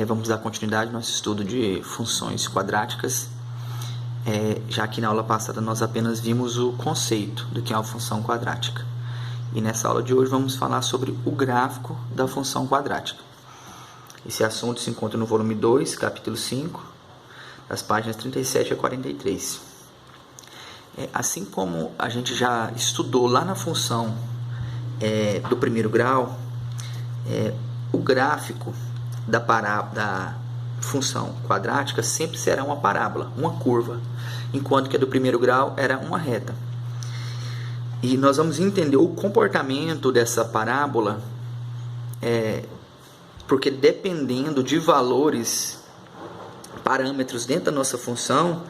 Vamos dar continuidade ao nosso estudo de funções quadráticas. Já que na aula passada nós apenas vimos o conceito do que é uma função quadrática. E nessa aula de hoje vamos falar sobre o gráfico da função quadrática. Esse assunto se encontra no volume 2, capítulo 5, das páginas 37 a 43. Assim como a gente já estudou lá na função do primeiro grau, o gráfico da função quadrática sempre será uma parábola, uma curva, enquanto que a do primeiro grau era uma reta. E nós vamos entender o comportamento dessa parábola, porque dependendo de valores, parâmetros dentro da nossa função,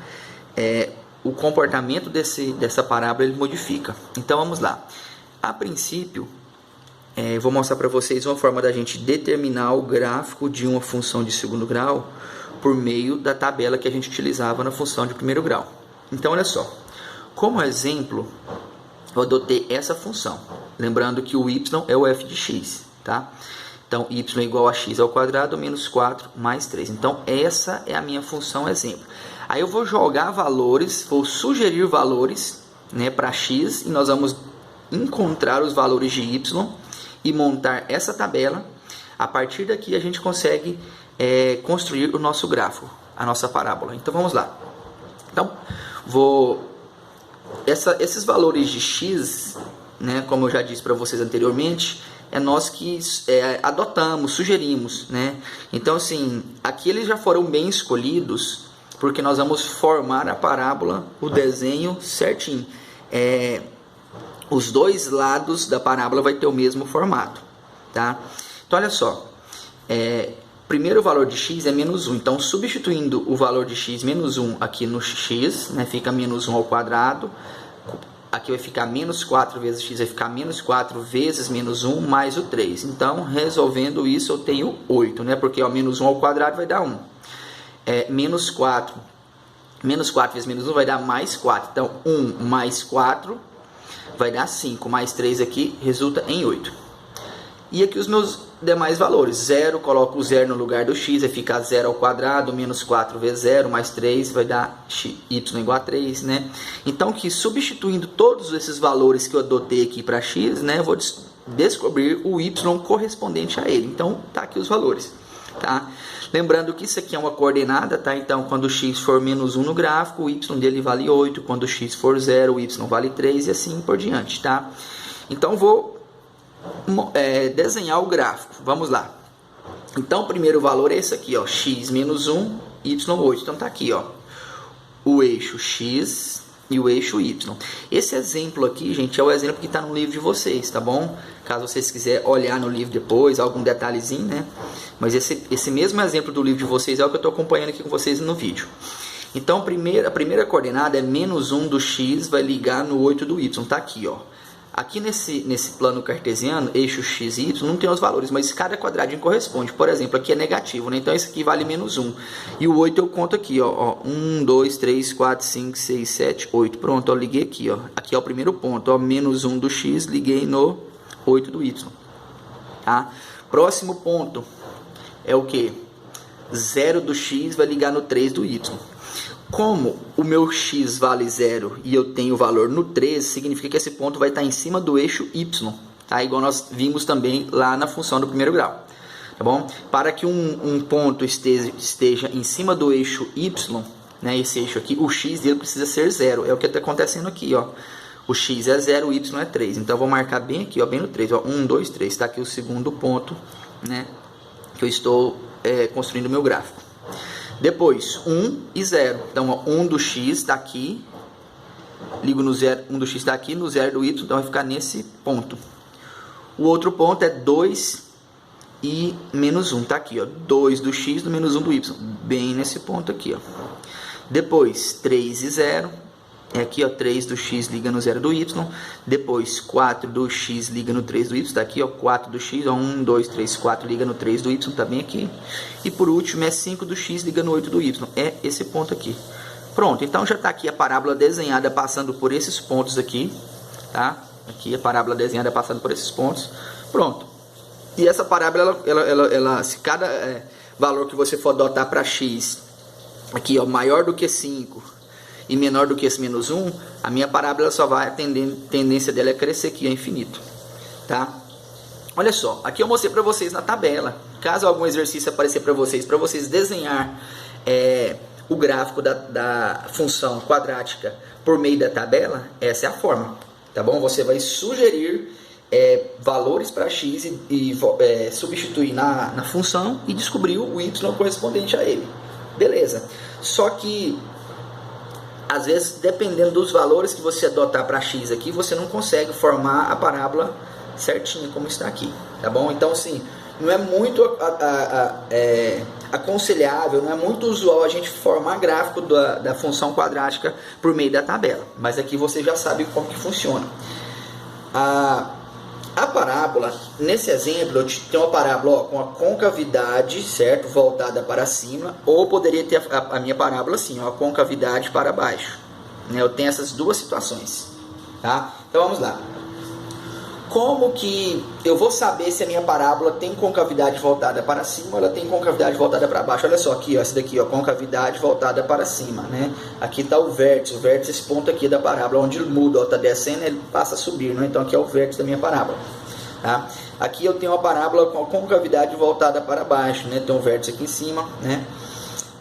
o comportamento dessa parábola ele modifica. Então vamos lá. A princípio, eu vou mostrar para vocês uma forma da gente determinar o gráfico de uma função de segundo grau por meio da tabela que a gente utilizava na função de primeiro grau. Então, olha só. Como exemplo, eu adotei essa função. Lembrando que o y é o f de x, tá? Então, y é igual a x ao quadrado menos 4 mais 3. Então, essa é a minha função exemplo. Aí eu vou jogar valores, vou sugerir valores, para x, e nós vamos encontrar os valores de y e montar essa tabela. A partir daqui a gente consegue construir o nosso gráfico, a nossa parábola. Então vamos lá. Então esses valores de x, como eu já disse para vocês anteriormente, nós que adotamos, sugerimos, Então assim, aqui eles já foram bem escolhidos, porque nós vamos formar a parábola, o desenho certinho. Os dois lados da parábola vai ter o mesmo formato, tá? Então, olha só. Primeiro o valor de x é menos 1. Então, substituindo o valor de x menos 1 aqui no x, fica menos 1 ao quadrado. Aqui vai ficar menos 4 vezes x, vai ficar menos 4 vezes menos 1 mais o 3. Então, resolvendo isso, eu tenho 8, Porque menos 1 ao quadrado vai dar 1. Menos 4 vezes menos 1 vai dar mais 4. Então, 1 mais 4... vai dar 5, mais 3 aqui, resulta em 8. E aqui os meus demais valores. 0, coloco o 0 no lugar do x, vai ficar 0 ao quadrado, menos 4 vezes 0, mais 3, vai dar y igual a 3, Então, que substituindo todos esses valores que eu adotei aqui para x, eu vou descobrir o y correspondente a ele. Então, tá aqui os valores, tá? Lembrando que isso aqui é uma coordenada, tá? Então, quando x for menos 1 no gráfico, o y dele vale 8. Quando x for 0, o y vale 3 e assim por diante, tá? Então, vou desenhar o gráfico. Vamos lá. Então, o primeiro valor é esse aqui, ó, x menos 1, y 8. Então, tá aqui, ó, o eixo x e o eixo y. Esse exemplo aqui, gente, é o exemplo que está no livro de vocês, tá bom? Caso vocês quiserem olhar no livro depois, algum detalhezinho, Mas esse mesmo exemplo do livro de vocês é o que eu estou acompanhando aqui com vocês no vídeo. Então, a primeira coordenada é menos 1 do x vai ligar no 8 do y. Tá aqui, ó. Aqui nesse plano cartesiano, eixo x e y, não tem os valores, mas cada quadradinho corresponde. Por exemplo, aqui é negativo, Então, esse aqui vale menos 1. E o 8 eu conto aqui, ó. 1, 2, 3, 4, 5, 6, 7, 8. Pronto, eu liguei aqui, ó. Aqui é o primeiro ponto, ó. Menos 1 do x, liguei no 8 do y. Tá? Próximo ponto é o que? 0 do x vai ligar no 3 do y. Como o meu x vale 0 e eu tenho o valor no 3, significa que esse ponto vai estar em cima do eixo y, tá? Igual nós vimos também lá na função do primeiro grau, tá bom? Para que um ponto esteja em cima do eixo y, esse eixo aqui, o x dele precisa ser 0, é o que está acontecendo aqui, ó. O x é 0, o y é 3, então eu vou marcar bem aqui, ó, bem no 3, ó, 1, 2, 3, está aqui o segundo ponto, que eu estou construindo o meu gráfico. Depois, 1 e 0. Então, ó, 1 do x está aqui. Ligo no 0, 1 do x está aqui, no 0 do y, então vai ficar nesse ponto. O outro ponto é 2 e menos 1. Está aqui, ó, 2 do x no menos 1 do y. Bem nesse ponto aqui, ó. Depois, 3 e 0. É aqui, ó, 3 do x liga no 0 do y. Depois, 4 do x liga no 3 do y. Está aqui, ó, 4 do x. Ó, 1, 2, 3, 4 liga no 3 do y. Está bem aqui. E por último, é 5 do x liga no 8 do y. É esse ponto aqui. Pronto, então já está aqui a parábola desenhada passando por esses pontos aqui. Tá? Aqui a parábola desenhada passando por esses pontos. Pronto. E essa parábola, se cada valor que você for adotar para x, aqui ó, maior do que 5 e menor do que esse menos 1, a minha parábola só vai, a tendência dela é crescer aqui, é infinito, tá? Olha só, aqui eu mostrei para vocês na tabela. Caso algum exercício aparecer para vocês desenhar o gráfico da função quadrática por meio da tabela, essa é a forma, tá bom? Você vai sugerir valores para x e substituir na função e descobrir o y correspondente a ele. Beleza. Só que, às vezes, dependendo dos valores que você adotar para x aqui, você não consegue formar a parábola certinho como está aqui, tá bom? Então, assim, não é muito aconselhável, não é muito usual a gente formar gráfico da função quadrática por meio da tabela, mas aqui você já sabe como que funciona. A parábola, nesse exemplo, eu tenho uma parábola com a concavidade, certo, voltada para cima, ou poderia ter a minha parábola assim, ó, a concavidade para baixo, né? Eu tenho essas duas situações, tá? Então vamos lá. Como que eu vou saber se a minha parábola tem concavidade voltada para cima ou ela tem concavidade voltada para baixo? Olha só aqui, ó, essa daqui, ó, concavidade voltada para cima, né? Aqui está o vértice, esse ponto aqui da parábola, onde ele muda, está descendo, ele passa a subir, né? Então aqui é o vértice da minha parábola, tá? Aqui eu tenho uma parábola com a concavidade voltada para baixo, né? Tem um vértice aqui em cima, né?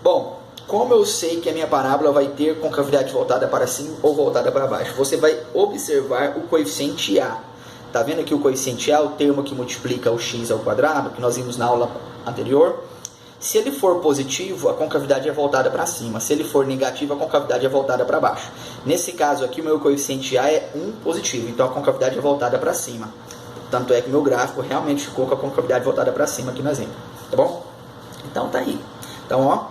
Bom, como eu sei que a minha parábola vai ter concavidade voltada para cima ou voltada para baixo? Você vai observar o coeficiente A. Tá vendo aqui o coeficiente A, o termo que multiplica o x ao quadrado, que nós vimos na aula anterior? Se ele for positivo, a concavidade é voltada para cima. Se ele for negativo, a concavidade é voltada para baixo. Nesse caso aqui, o meu coeficiente A é 1 positivo, então a concavidade é voltada para cima. Tanto é que o meu gráfico realmente ficou com a concavidade voltada para cima aqui no exemplo. Tá bom? Então tá aí. Então, ó,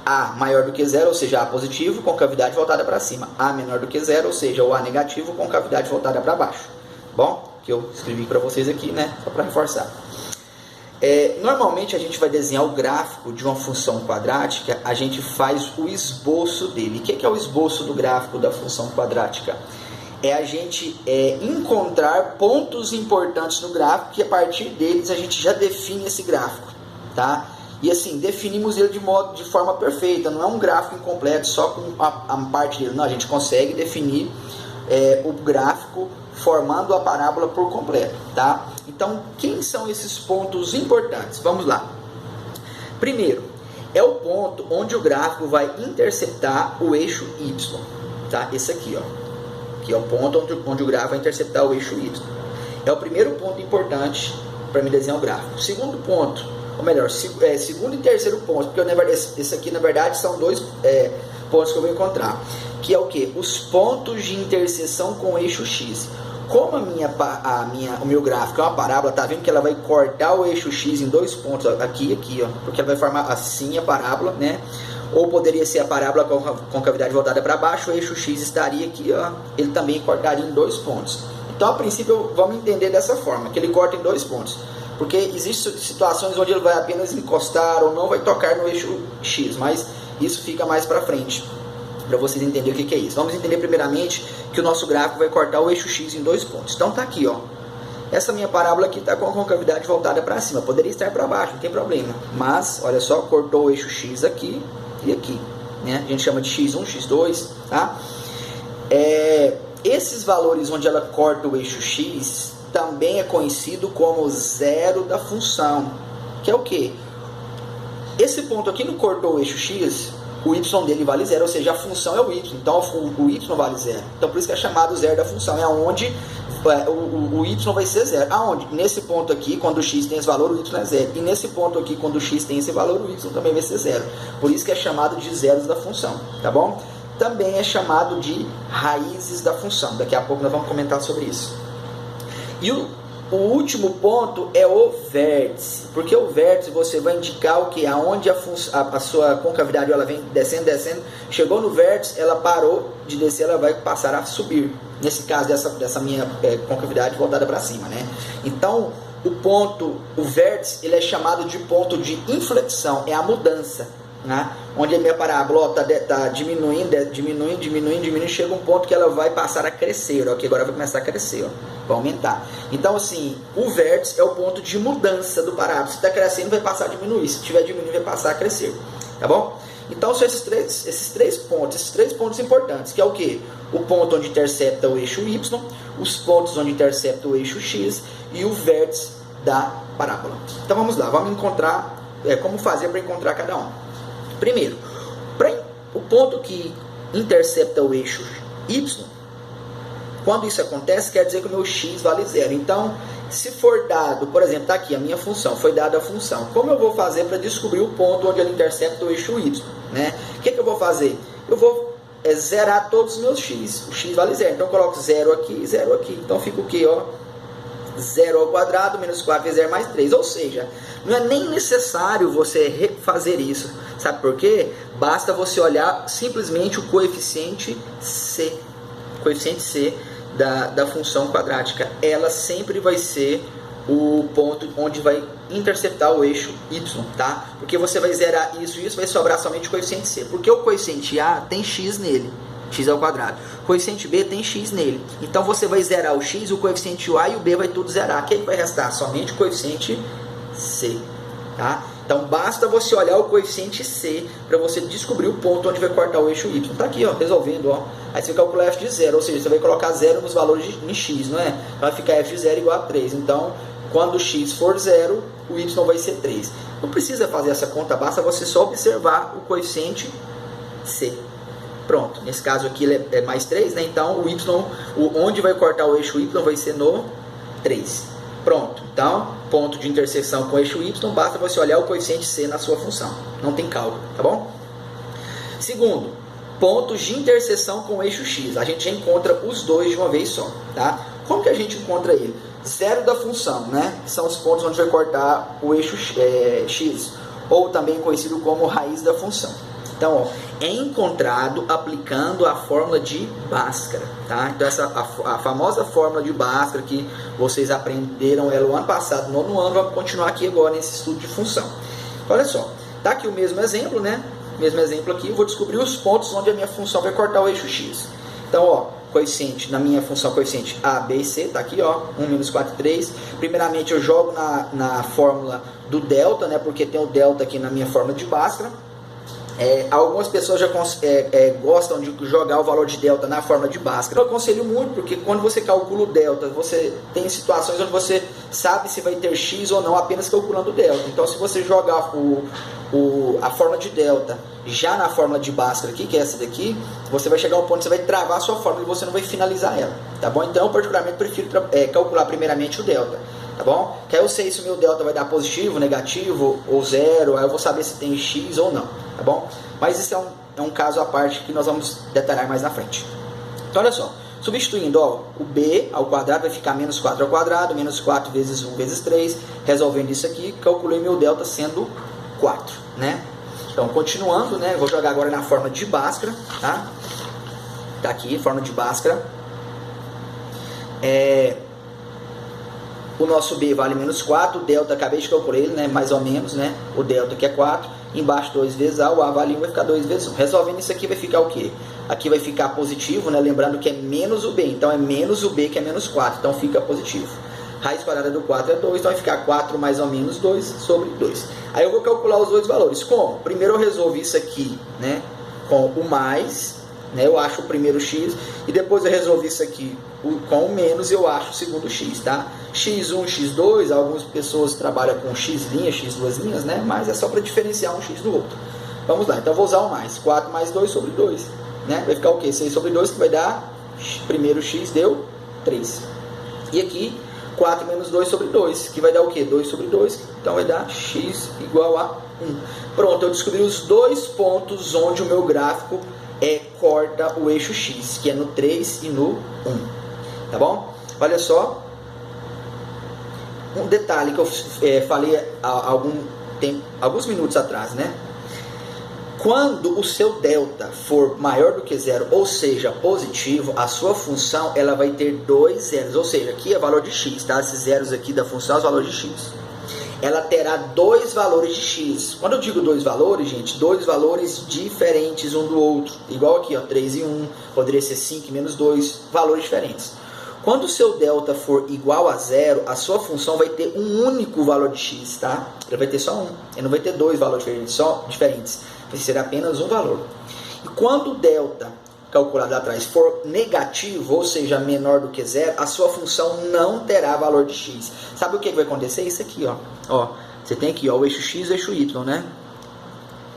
A maior do que zero, ou seja, A positivo, concavidade voltada para cima. A menor do que zero, ou seja, o A negativo, concavidade voltada para baixo. Bom, que eu escrevi para vocês aqui, né, só para reforçar. Normalmente a gente vai desenhar o gráfico de uma função quadrática, a gente faz o esboço dele. O que é o esboço do gráfico da função quadrática? É a gente encontrar pontos importantes no gráfico, que a partir deles a gente já define esse gráfico, tá? E assim, definimos ele de forma perfeita, não é um gráfico incompleto só com a parte dele, não, a gente consegue definir o gráfico formando a parábola por completo, tá? Então, quem são esses pontos importantes? Vamos lá. Primeiro, é o ponto onde o gráfico vai interceptar o eixo y, tá? Esse aqui, ó, que é o ponto onde o gráfico vai interceptar o eixo y. É o primeiro ponto importante para me desenhar o gráfico. Segundo ponto, ou melhor, segundo e terceiro ponto, porque esse aqui na verdade são dois pontos que eu vou encontrar, que é o que? Os pontos de interseção com o eixo x. Como o meu gráfico é uma parábola, tá vendo que ela vai cortar o eixo x em dois pontos, aqui e aqui, ó, porque ela vai formar assim a parábola, né? Ou poderia ser a parábola com concavidade voltada para baixo, o eixo x estaria aqui, ó, ele também cortaria em dois pontos. Então, a princípio, vamos entender dessa forma, que ele corta em dois pontos. Porque existem situações onde ele vai apenas encostar ou não vai tocar no eixo x, mas isso fica mais para frente, para vocês entenderem o que é isso. Vamos entender primeiramente que o nosso gráfico vai cortar o eixo x em dois pontos. Então tá aqui, ó. Essa minha parábola aqui está com a concavidade voltada para cima. Poderia estar para baixo, não tem problema. Mas, olha só, cortou o eixo x aqui e aqui, né? A gente chama de x1, x2, tá? Esses valores onde ela corta o eixo x também é conhecido como zero da função. Que é o quê? Esse ponto aqui não cortou o eixo x, o y dele vale zero, ou seja, a função é o y, então o y vale zero. Então por isso que é chamado zero da função, é onde o y vai ser zero. Aonde? Nesse ponto aqui, quando o x tem esse valor, o y é zero. E nesse ponto aqui, quando o x tem esse valor, o y também vai ser zero. Por isso que é chamado de zeros da função, tá bom? Também é chamado de raízes da função. Daqui a pouco nós vamos comentar sobre isso. E o último ponto é o vértice, porque o vértice você vai indicar o que? Aonde a sua concavidade ela vem descendo, chegou no vértice, ela parou de descer, ela vai passar a subir. Nesse caso dessa minha concavidade voltada para cima, né? Então o vértice, ele é chamado de ponto de inflexão, é a mudança. né? Onde a minha parábola está diminuindo, chega um ponto que ela vai passar a crescer, ó, que agora vai começar a crescer, ó, vai aumentar. Então, assim, o vértice é o ponto de mudança do parábola. Se está crescendo, vai passar a diminuir. Se estiver diminuindo, vai passar a crescer. Tá bom? Então, são esses três pontos importantes, que é o quê? O ponto onde intercepta o eixo Y, os pontos onde intercepta o eixo X e o vértice da parábola. Então, vamos lá, vamos encontrar, como fazer para encontrar cada um. Primeiro, o ponto que intercepta o eixo Y, quando isso acontece, quer dizer que o meu X vale zero. Então, se for dado, por exemplo, está aqui a minha função, foi dada a função. Como eu vou fazer para descobrir o ponto onde ela intercepta o eixo Y? Né? O que eu vou fazer? Eu vou zerar todos os meus X. O X vale zero. Então, eu coloco 0 aqui e 0 aqui. Então, fica o quê? 0 ao quadrado menos 4 vezes 0 mais 3. Ou seja, não é nem necessário você refazer isso. Sabe por quê? Basta você olhar simplesmente o coeficiente C. O coeficiente C da função quadrática. Ela sempre vai ser o ponto onde vai interceptar o eixo Y, tá? Porque você vai zerar isso e isso, vai sobrar somente o coeficiente C. Porque o coeficiente A tem X nele. X ao quadrado. O coeficiente B tem X nele. Então você vai zerar o X, o coeficiente A e o B vai tudo zerar. O que vai restar? Somente o coeficiente C. Tá? Então basta você olhar o coeficiente C para você descobrir o ponto onde vai cortar o eixo Y. Tá aqui, resolvendo, Aí você calcula f de 0, ou seja, você vai colocar 0 nos valores em x, não é? Vai ficar f de 0 igual a 3. Então, quando x for 0, o y vai ser 3. Não precisa fazer essa conta, basta você só observar o coeficiente C. Pronto, nesse caso aqui ele é mais 3, né? Então o y, onde vai cortar o eixo y vai ser no 3. Pronto, então ponto de interseção com o eixo y, basta você olhar o coeficiente C na sua função. Não tem cálculo, tá bom? Segundo, pontos de interseção com o eixo x. A gente já encontra os dois de uma vez só, tá? Como que a gente encontra ele? Zero da função, né? Que são os pontos onde vai cortar o eixo x, ou também conhecido como raiz da função. Então, é encontrado aplicando a fórmula de Bhaskara, tá? Então, a famosa fórmula de Bhaskara que vocês aprenderam ela o ano passado, no nono ano, vamos continuar aqui agora nesse estudo de função. Olha só, tá aqui o mesmo exemplo, né? Mesmo exemplo aqui, eu vou descobrir os pontos onde a minha função vai cortar o eixo x. Então, coeficiente, na minha função, coeficiente A, B e C, tá aqui, 1 menos 4, 3. Primeiramente, eu jogo na fórmula do delta, né? Porque tem o delta aqui na minha fórmula de Bhaskara. Algumas pessoas já gostam de jogar o valor de delta na fórmula de Bhaskara. Eu aconselho muito, porque quando você calcula o delta, você tem situações onde você sabe se vai ter x ou não apenas calculando o delta. Então, se você jogar a fórmula de delta já na fórmula de Bhaskara aqui, que é essa daqui, você vai chegar a um ponto que você vai travar a sua fórmula e você não vai finalizar ela, tá bom? Então, eu particularmente prefiro calcular primeiramente o delta. Tá bom? Que aí eu sei se o meu delta vai dar positivo, negativo ou zero, aí eu vou saber se tem x ou não, tá bom? Mas isso é um caso à parte que nós vamos detalhar mais na frente. Então olha só, substituindo, o b ao quadrado vai ficar menos 4 ao quadrado, menos 4 vezes 1 vezes 3, resolvendo isso aqui, calculei meu delta sendo 4, né? Então continuando, né, vou jogar agora na forma de Bhaskara, tá? Tá aqui, forma de Bhaskara. O nosso B vale menos 4, o delta, acabei de calcular ele, né, mais ou menos, né, o delta que é 4, embaixo 2 vezes A, o A vale 1, vai ficar 2 vezes 1. Resolvendo isso aqui vai ficar o quê? Aqui vai ficar positivo, né, lembrando que é menos o B, então é menos o B que é menos 4, então fica positivo. Raiz quadrada do 4 é 2, então vai ficar 4 mais ou menos 2 sobre 2. Aí eu vou calcular os dois valores. Como? Primeiro eu resolvo isso aqui, né, com o mais, né, eu acho o primeiro x, e depois eu resolvo isso aqui com o menos, eu acho o segundo x, tá? x1, x2, algumas pessoas trabalham com x', x2 linhas, né? Mas é só para diferenciar um x do outro. Vamos lá, então eu vou usar o mais. 4 mais 2 sobre 2, né? Vai ficar o quê? 6 sobre 2, que vai dar, primeiro x deu 3. E aqui, 4 menos 2 sobre 2, que vai dar o quê? 2 sobre 2, então vai dar x igual a 1. Pronto, eu descobri os dois pontos onde o meu gráfico corta o eixo x, que é no 3 e no 1. Tá bom? Olha só. Um detalhe que eu falei há alguns minutos atrás, né? Quando o seu delta for maior do que zero, ou seja, positivo, a sua função ela vai ter dois zeros. Ou seja, aqui é valor de x, tá? Esses zeros aqui da função é o valor de x. ela terá dois valores de x. Quando eu digo dois valores, gente, dois valores diferentes um do outro. Igual aqui, ó, 3 e 1, poderia ser 5 e menos 2, valores diferentes. Quando o seu delta for igual a zero, a sua função vai ter um único valor de x, tá? Ele vai ter só um, ele não vai ter dois valores diferentes, vai ser apenas um valor. E quando o delta calculado lá atrás for negativo, ou seja, menor do que zero, a sua função não terá valor de x. Sabe o que vai acontecer? Isso aqui, ó. Você tem aqui, ó, o eixo x e o eixo y, né?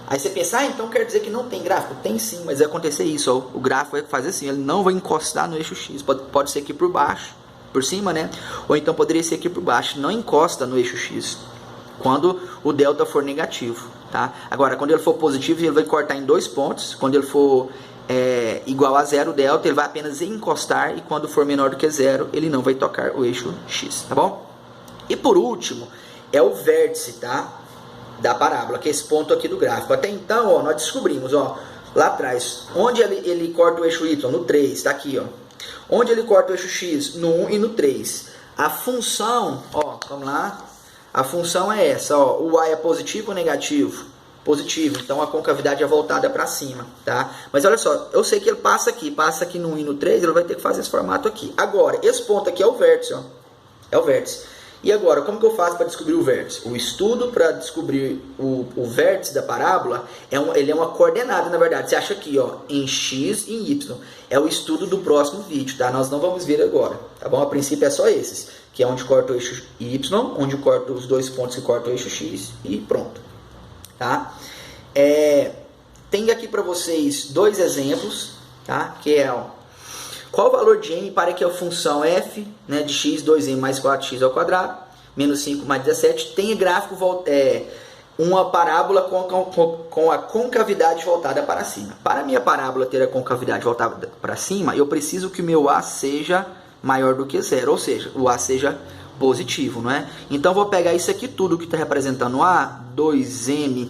Aí você pensa, então quer dizer que não tem gráfico? Tem sim, mas vai acontecer isso, ó. O gráfico vai fazer assim, ele não vai encostar no eixo x. Pode ser aqui por baixo, por cima, né? Ou então poderia ser aqui por baixo, não encosta no eixo x. Quando o delta for negativo, tá? Agora, quando ele for positivo, ele vai cortar em dois pontos. Quando ele for igual a zero, o delta, ele vai apenas encostar. E quando for menor do que zero, ele não vai tocar o eixo x, tá bom? E por último, é o vértice, tá? Da parábola, que é esse ponto aqui do gráfico. Até então, ó, nós descobrimos, ó, lá atrás, onde ele corta o eixo y? No 3, tá aqui, ó. Onde ele corta o eixo x? No 1 e no 3. A função, ó, vamos lá. A função é essa, ó. O a é positivo ou negativo? Positivo, então a concavidade é voltada para cima, tá? Mas olha só, eu sei que ele passa aqui no 1 e no 3, ele vai ter que fazer esse formato aqui. Agora, esse ponto aqui é o vértice, ó. É o vértice. E agora, como que eu faço para descobrir o vértice? O estudo para descobrir o vértice da parábola, ele é uma coordenada, na verdade. Você acha aqui, ó, em x e em y. É o estudo do próximo vídeo, tá? Nós não vamos ver agora, tá bom? A princípio é só esses, que é onde corta o eixo y, onde corta os dois pontos que cortam o eixo x e pronto, tá? Tem aqui para vocês dois exemplos, tá? Que é, ó, qual o valor de m para que a função f, né, de x, 2m mais 4x ao quadrado, menos 5 mais 17, tenha gráfico, uma parábola com a concavidade voltada para cima. Para a minha parábola ter a concavidade voltada para cima, eu preciso que o meu a seja maior do que zero, ou seja, o a seja positivo, não é? Então, vou pegar isso aqui tudo que está representando a, 2m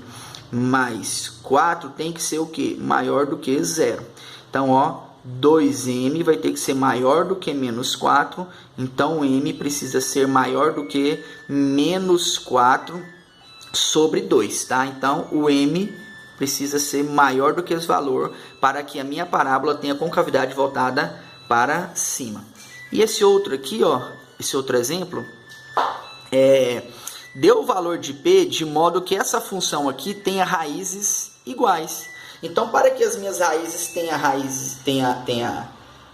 mais 4 tem que ser o quê? Maior do que zero. Então, ó, 2m vai ter que ser maior do que menos 4, então m precisa ser maior do que menos 4 sobre 2, tá? Então, o m precisa ser maior do que esse valor para que a minha parábola tenha concavidade voltada para cima. E esse outro aqui, ó, esse outro exemplo, deu o valor de p de modo que essa função aqui tenha raízes iguais. Então, para que as minhas raízes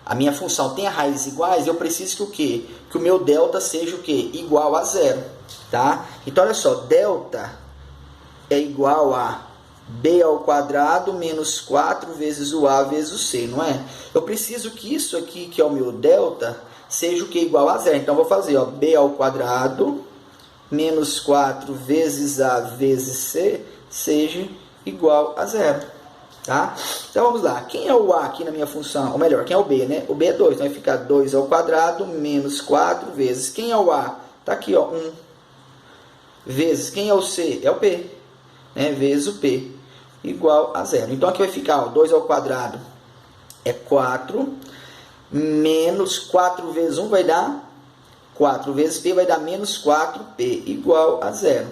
a minha função tenha raízes iguais, eu preciso que o quê? Que o meu delta seja o quê? Igual a zero, tá? Então, olha só, delta é igual a b ao quadrado menos 4 vezes o a vezes o c, não é? Eu preciso que isso aqui, que é o meu delta, seja o que? Igual a zero. Então, eu vou fazer, ó, b ao quadrado menos 4 vezes a vezes c seja igual a zero. Tá? Então vamos lá, quem é o a aqui na minha função? Ou melhor, quem é o b, né? O b é 2, então vai ficar 2 ao quadrado menos 4 vezes. Quem é o a? Tá aqui, ó, 1. Vezes, quem é o c? É o p, né? Vezes o p, igual a zero. Então aqui vai ficar, ó, 2 ao quadrado é 4, menos 4 vezes 1 vai dar 4 vezes p vai dar menos 4p, igual a zero.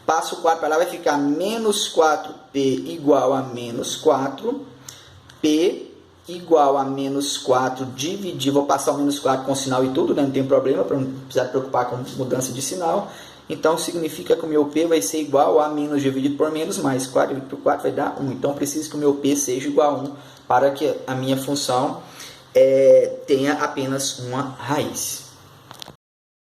Passo o 4 para lá, vai ficar menos 4p igual a menos 4. P igual a menos 4 dividir. Vou passar o menos 4 com sinal e tudo, né? Não tem problema, para não precisar preocupar com mudança de sinal. Então, significa que o meu P vai ser igual a menos dividido por menos, mais 4 dividido por 4 vai dar 1. Então, preciso que o meu P seja igual a 1 para que a minha função tenha apenas uma raiz.